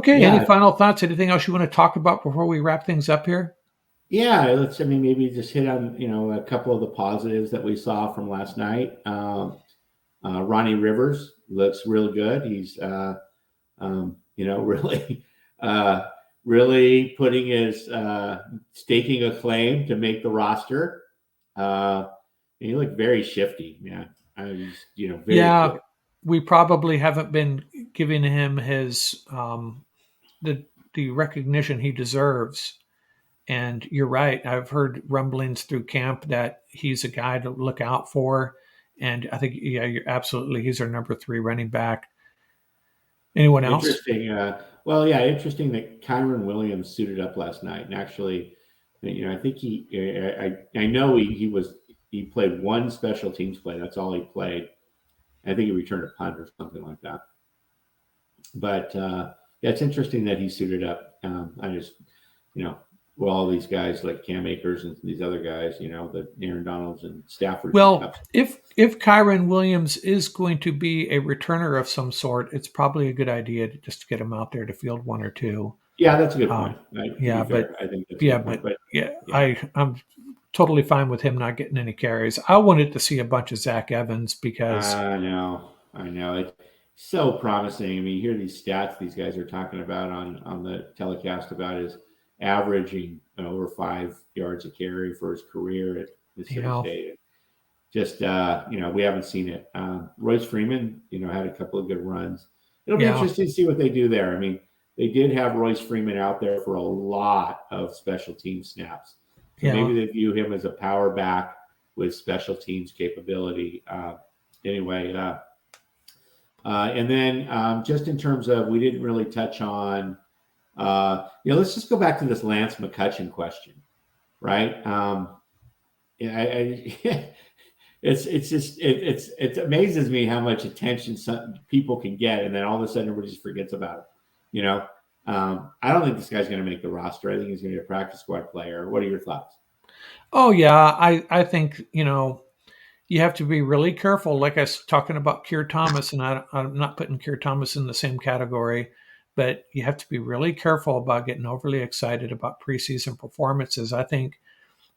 Okay. Any Yeah, final thoughts? Anything else you want to talk about before we wrap things up here? yeah. I mean, maybe just hit on a couple of the positives that we saw from last night. Ronnie Rivers looks real good. He's really, uh, really putting his staking a claim to make the roster. Uh, and he looked very shifty, man. He's very Yeah, quick. we probably haven't been giving him his the recognition he deserves. And you're right. I've heard rumblings through camp that he's a guy to look out for. And I think, yeah, you're absolutely. He's our number 3 running back. Anyone else? Interesting. Well, yeah, interesting that Kyron Williams suited up last night, and actually, I think I know he played one special teams play. That's all he played. I think he returned a punt or something like that. But yeah, it's interesting that he suited up. I just, you know, well, all these guys like Cam Akers and these other guys, the Aaron Donalds and Staffords and Well, stuff. if Kyron Williams is going to be a returner of some sort, it's probably a good idea to just get him out there to field 1 or 2. Yeah, that's a good point. Um, Right? To be yeah, but fair, I think that's a yeah, good point. but But yeah, yeah, I'm totally fine with him not getting any carries. I wanted to see a bunch of Zach Evans because I know. It's so promising. I mean, you hear these stats these guys are talking about on the telecast about his averaging over 5 yards a carry for his career at you Mississippi know, State. Just we haven't seen it. Royce Freeman, had a couple of good runs. It'll be yeah, interesting to see what they do there. I mean, they did have Royce Freeman out there for a lot of special team snaps, so yeah. maybe they view him as a power back with special teams capability. Anyway, and then just in terms of, we didn't really touch on. Let's just go back to this Lance McCutcheon question, right? Yeah, it's just it amazes me how much attention some people can get, and then all of a sudden everybody just forgets about it. I don't think this guy's going to make the roster. I think he's going to be a practice squad player. What are your thoughts? Oh yeah, I think you have to be really careful. Like I was talking about Keir Thomas, and I'm not putting Keir Thomas in the same category, but you have to be really careful about getting overly excited about preseason performances. I think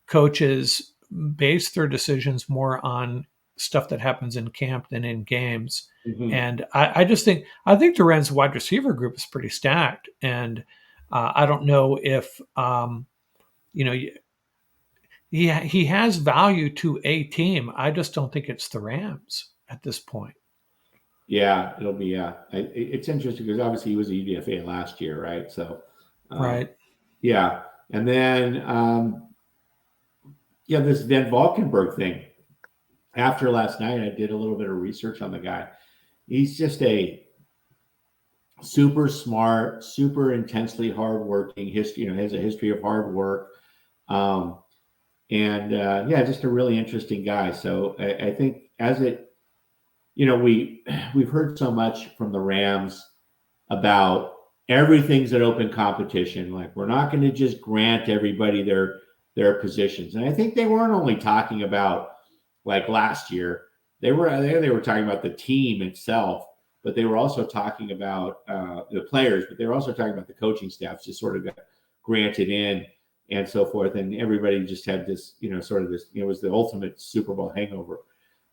coaches base their decisions more on stuff that happens in camp than in games. Mm-hmm. And I think the Rams wide receiver group is pretty stacked. And I don't know if you know he has value to a team. I just don't think it's the Rams at this point. Yeah, it'll be. It's interesting because obviously he was a UDFA last year, right? So, um, Right. yeah, and then this Van Valkenburg thing. After last night, I did a little bit of research on the guy. He's just a super smart, super intensely hardworking history. Has a history of hard work, um, and yeah, just a really interesting guy. So I think as it, we've heard so much from the Rams about everything's an open competition. Like, we're not going to just grant everybody their positions. And I think they weren't only talking about, like, last year. They were talking about the team itself, but they were also talking about the players. But they were also talking about the coaching staffs just sort of got granted in and so forth. And everybody just had this, sort of this. It was the ultimate Super Bowl hangover.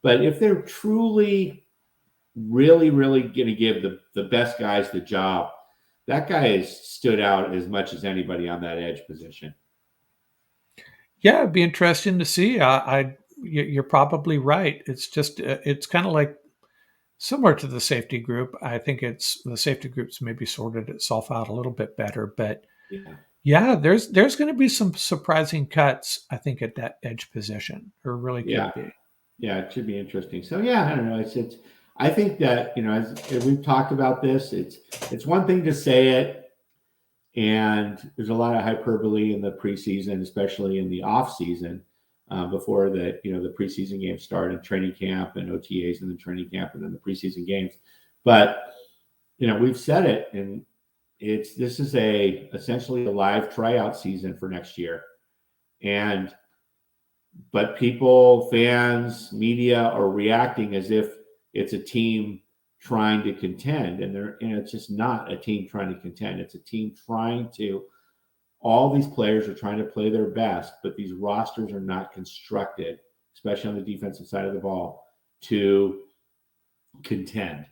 But if they're truly really, really going to give the best guys the job, that guy has stood out as much as anybody on that edge position. Yeah, it'd be interesting to see. You're probably right. It's just it's kind of like similar to the safety group. I think it's the safety groups maybe sorted itself out a little bit better, but Yeah, yeah, there's going to be some surprising cuts. I think at that edge position, there really yeah, could be. yeah. It should be interesting. So yeah, I don't know. It's. I think that as we've talked about this, it's one thing to say it, and there's a lot of hyperbole in the preseason, especially in the off season, before the preseason games start, and training camp and OTAs, and then training camp, and then the preseason games. But we've said it, and this is essentially a live tryout season for next year, and but people, fans, media are reacting as if it's a team trying to contend, and it's just not a team trying to contend. It's a team trying to. All these players are trying to play their best, but these rosters are not constructed, especially on the defensive side of the ball, to contend.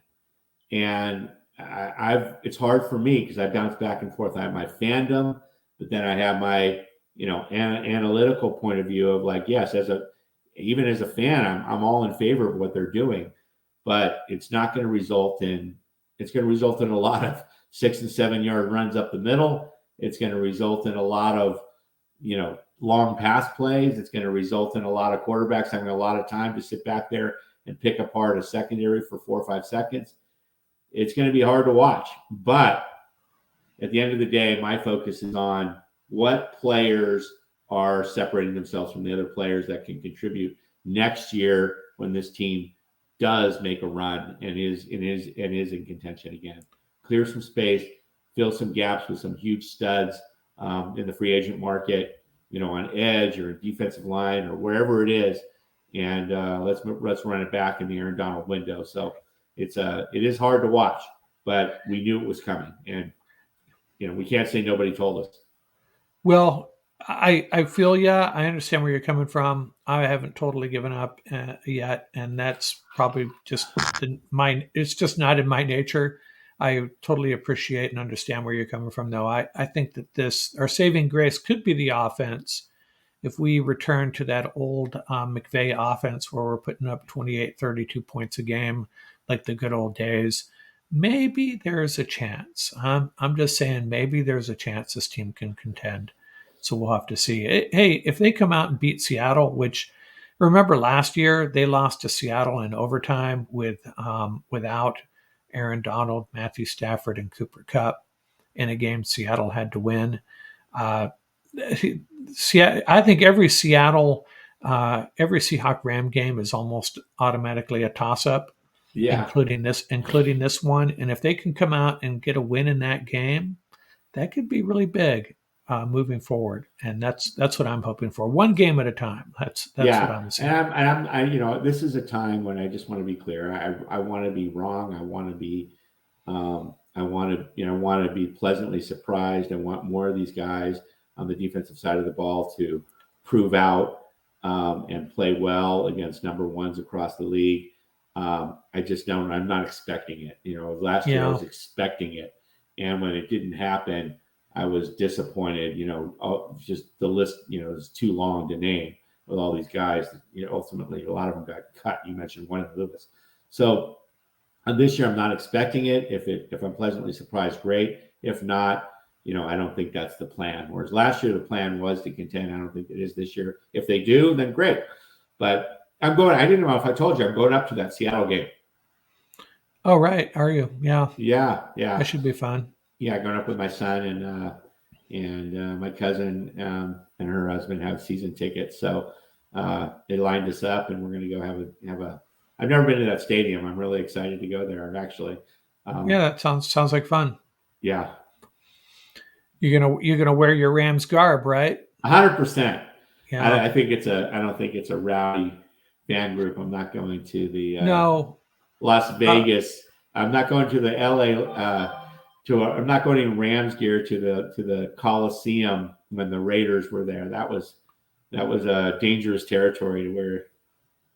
And I've it's hard for me because I bounce back and forth. I have my fandom, but then I have my analytical point of view of like, yes, even as a fan, I'm all in favor of what they're doing, but it's not going to result in it's going to result in a lot of 6 and 7 yard runs up the middle. It's going to result in a lot of long pass plays. It's going to result in a lot of quarterbacks having a lot of time to sit back there and pick apart a secondary for 4 or 5 seconds. It's going to be hard to watch. But at the end of the day, my focus is on what players are separating themselves from the other players that can contribute next year when this team does make a run and is in contention again. Clear some space, fill some gaps with some huge studs in the free agent market, on edge or defensive line or wherever it is, and let's run it back in the Aaron Donald window. So it is hard to watch, but we knew it was coming, and we can't say nobody told us. Well, I feel I understand where you're coming from. I haven't totally given up yet, and that's probably just it's just not in my nature. I totally appreciate and understand where you're coming from, though. I think that our saving grace could be the offense. If we return to that old McVay offense where we're putting up 28, 32 points a game, like the good old days, maybe there's a chance. I'm just saying maybe there's a chance this team can contend. So we'll have to see. Hey, if they come out and beat Seattle, which remember last year they lost to Seattle in overtime without Aaron Donald, Matthew Stafford, and Cooper Kupp in a game Seattle had to win. I think every Seahawk Ram game is almost automatically a toss-up, Yeah, including this one. And if they can come out and get a win in that game, that could be really big moving forward. And that's what I'm hoping for. One game at a time. That's what yeah, I'm and saying. this is a time when I just want to be clear. I want to be wrong. I want to be, want to be pleasantly surprised. I want more of these guys on the defensive side of the ball to prove out and play well against number ones across the league. I just don't. I'm not expecting it. Last year I Yeah. was expecting it, and when it didn't happen, I was disappointed. Just the list, is too long to name with all these guys. Ultimately, a lot of them got cut. You mentioned one of Lewis. So this year, I'm not expecting it. If I'm pleasantly surprised, great. If not, I don't think that's the plan. Whereas last year, the plan was to contend. I don't think it is this year. If they do, then great. But I'm going. I didn't know if I told you I'm going up to that Seattle game. Oh, right. Are you? Yeah. Yeah, That yeah, should be fun. yeah. Going up with my son and my cousin and her husband have season tickets, so they lined us up, and we're going to go have a. I've never been to that stadium. I'm really excited to go there. Actually, Yeah, um, that sounds like fun. yeah, You're gonna wear your Rams garb, right? 100%. Yeah. I think it's a. I don't think it's a rowdy fan group. I'm not going to the No. Las Uh, Vegas. I'm not going to the LA. I'm not going in Rams gear to the Coliseum when the Raiders were there. That was a dangerous territory to where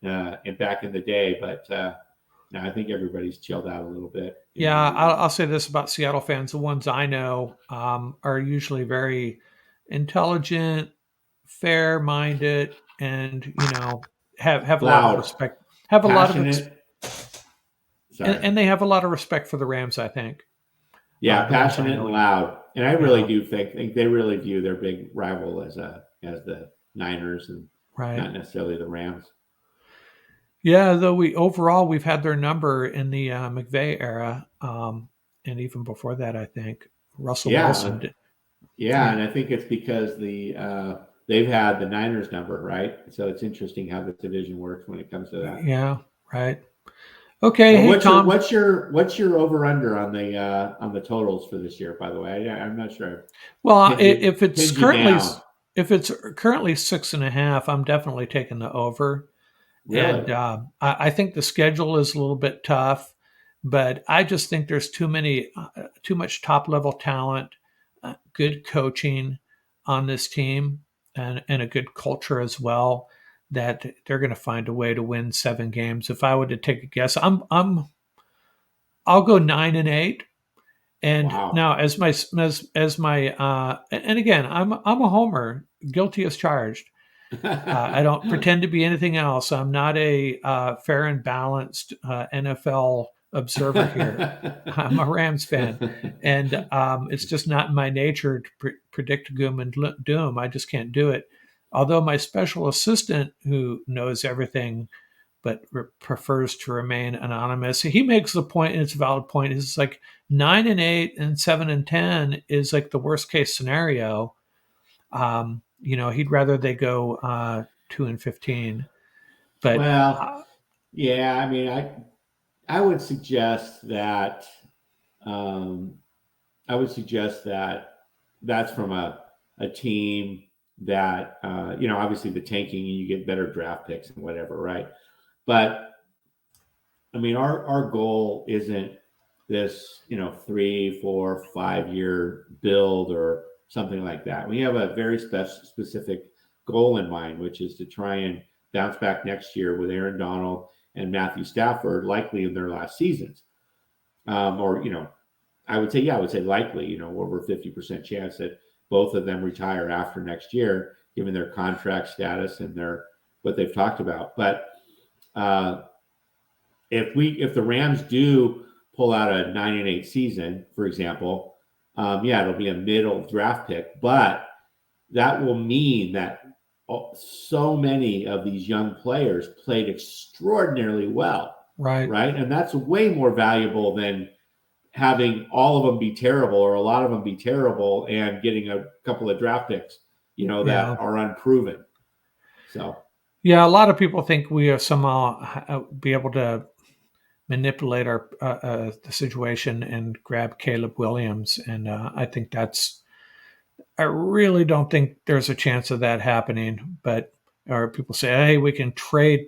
and back in the day. But now I think everybody's chilled out a little bit. yeah, I'll say this about Seattle fans: the ones I know are usually very intelligent, fair-minded, and have a lot of Loud, respect. Have a lot of passionate. Sorry. and they have a lot of respect for the Rams. I think Yeah, the ones I passionate and know. loud. And I really Yeah. do think they really view their big rival as the Niners and Right. not necessarily the Rams. Yeah, though we've had their number in the McVay era, and even before that, I think Russell Wilson Yeah, did. yeah, Yeah, and I think it's because they've had the Niners number, right? So it's interesting how this division works when it comes to that. yeah, right. Okay, hey What's your Tom. over under on the totals for this year? By the way, I'm not sure. Well, Pinned you pinned you down. if it's currently 6.5, I'm definitely taking the over. Really? And I think the schedule is a little bit tough. But I just think there's too much top level talent, good coaching on this team, and a good culture as well. That they're going to find a way to win 7 games. If I were to take a guess, I'll go 9-8. And Wow. now, as my and again, I'm a homer, guilty as charged. I don't pretend to be anything else. I'm not a fair and balanced NFL observer here. I'm a Rams fan, and it's just not in my nature to predict gloom and doom. I just can't do it. Although my special assistant, who knows everything but prefers to remain anonymous, he makes the point, and it's a valid point. It's like 9-8 and 7-10 is like the worst case scenario. He'd rather they go 2-15. But Well, yeah, I mean, I would suggest that um, I would suggest that that's from a team that obviously the tanking and you get better draft picks and whatever, right? But I mean, our goal isn't this 3, 4, 5 year build or something like that. We have a very specific goal in mind, which is to try and bounce back next year with Aaron Donald and Matthew Stafford, likely in their last seasons. Or I would say likely, over 50% chance that both of them retire after next year, given their contract status and their what they've talked about. But uh, if the Rams do pull out a 9-8 season, for example, it'll be a middle draft pick, but that will mean that so many of these young players played extraordinarily well, right, right? And that's way more valuable than having all of them be terrible or a lot of them be terrible and getting a couple of draft picks, yeah, that are unproven. So, yeah. A lot of people think we have somehow be able to manipulate the situation and grab Caleb Williams, and I think that's. I really don't think there's a chance of that happening. But or people say, hey, we can trade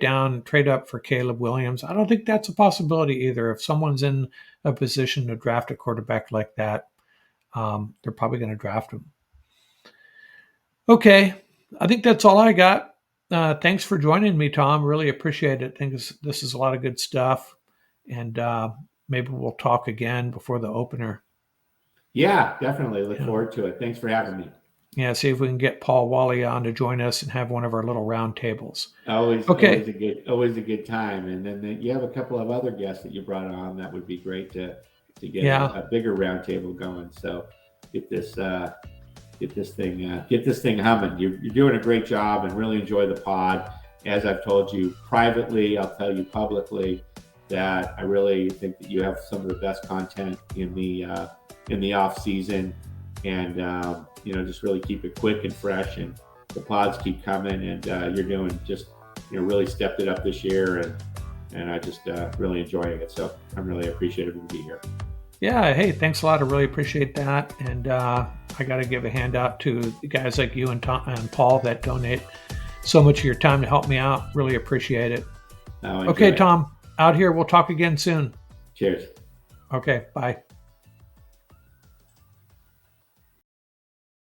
down, trade up for Caleb Williams. I don't think that's a possibility either. If someone's in a position to draft a quarterback like that, they're probably going to draft him. Okay, I think that's all I got. Thanks for joining me, Tom. Really appreciate it. I think this is a lot of good stuff, and maybe we'll talk again before the opener. yeah, definitely look Yeah, forward to it. Thanks for having me. yeah. See if we can get Paul Wally on to join us and have one of our little round tables. Always, Okay. always a good time. And then you have a couple of other guests that you brought on. That would be great to get Yeah. a bigger roundtable going. So get this get this thing humming. You're doing a great job, and really enjoy the pod. As I've told you privately, I'll tell you publicly that I really think that you have some of the best content in the off season, and just really keep it quick and fresh, and the pods keep coming, and you're doing just really stepped it up this year, and I just really enjoying it. So I'm really appreciative to be here. Yeah. Hey, thanks a lot. I really appreciate that. And I got to give a hand out to guys like you and Tom and Paul that donate so much of your time to help me out. Really appreciate it. I'll enjoy Okay, it. Tom, out here. We'll talk again soon. Cheers. Okay. Bye.